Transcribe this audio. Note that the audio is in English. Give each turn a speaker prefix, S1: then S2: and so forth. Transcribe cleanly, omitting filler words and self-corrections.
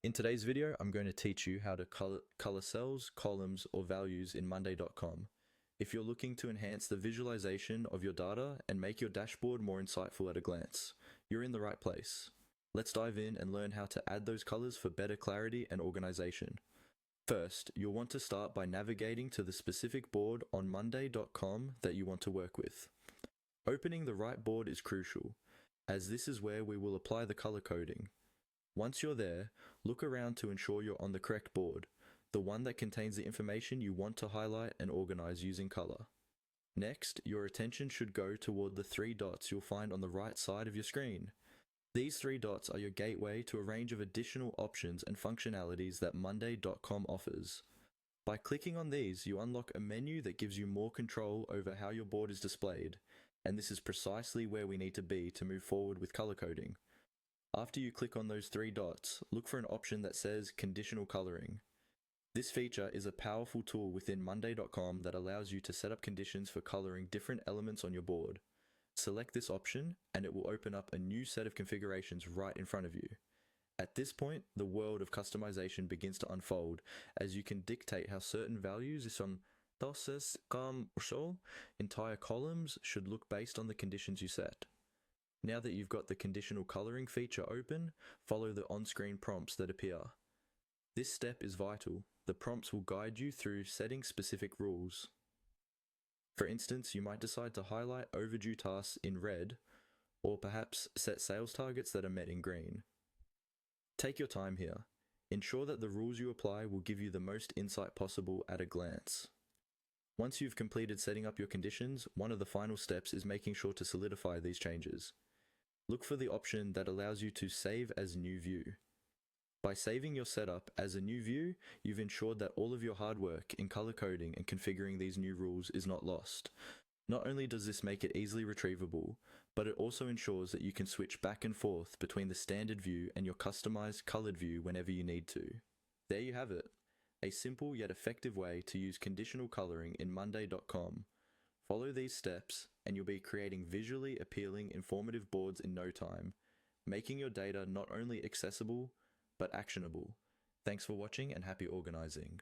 S1: In today's video, I'm going to teach you how to color cells, columns, or values in Monday.com. If you're looking to enhance the visualization of your data and make your dashboard more insightful at a glance, you're in the right place. Let's dive in and learn how to add those colors for better clarity and organization. First, you'll want to start by navigating to the specific board on Monday.com that you want to work with. Opening the right board is crucial, as this is where we will apply the color coding. Once you're there, look around to ensure you're on the correct board, the one that contains the information you want to highlight and organize using color. Next, your attention should go toward the three dots you'll find on the right side of your screen. These three dots are your gateway to a range of additional options and functionalities that Monday.com offers. By clicking on these, you unlock a menu that gives you more control over how your board is displayed, and this is precisely where we need to be to move forward with color coding. After you click on those three dots, look for an option that says Conditional Coloring. This feature is a powerful tool within Monday.com that allows you to set up conditions for coloring different elements on your board. Select this option and it will open up a new set of configurations right in front of you. At this point, the world of customization begins to unfold as you can dictate how certain values entire columns should look based on the conditions you set. Now that you've got the conditional coloring feature open, follow the on-screen prompts that appear. This step is vital. The prompts will guide you through setting specific rules. For instance, you might decide to highlight overdue tasks in red, or perhaps set sales targets that are met in green. Take your time here. Ensure that the rules you apply will give you the most insight possible at a glance. Once you've completed setting up your conditions, one of the final steps is making sure to solidify these changes. Look for the option that allows you to save as new view. By saving your setup as a new view, you've ensured that all of your hard work in color coding and configuring these new rules is not lost. Not only does this make it easily retrievable, but it also ensures that you can switch back and forth between the standard view and your customized colored view whenever you need to. There you have it, a simple yet effective way to use conditional coloring in Monday.com. Follow these steps and you'll be creating visually appealing, informative boards in no time, making your data not only accessible, but actionable. Thanks for watching and happy organizing.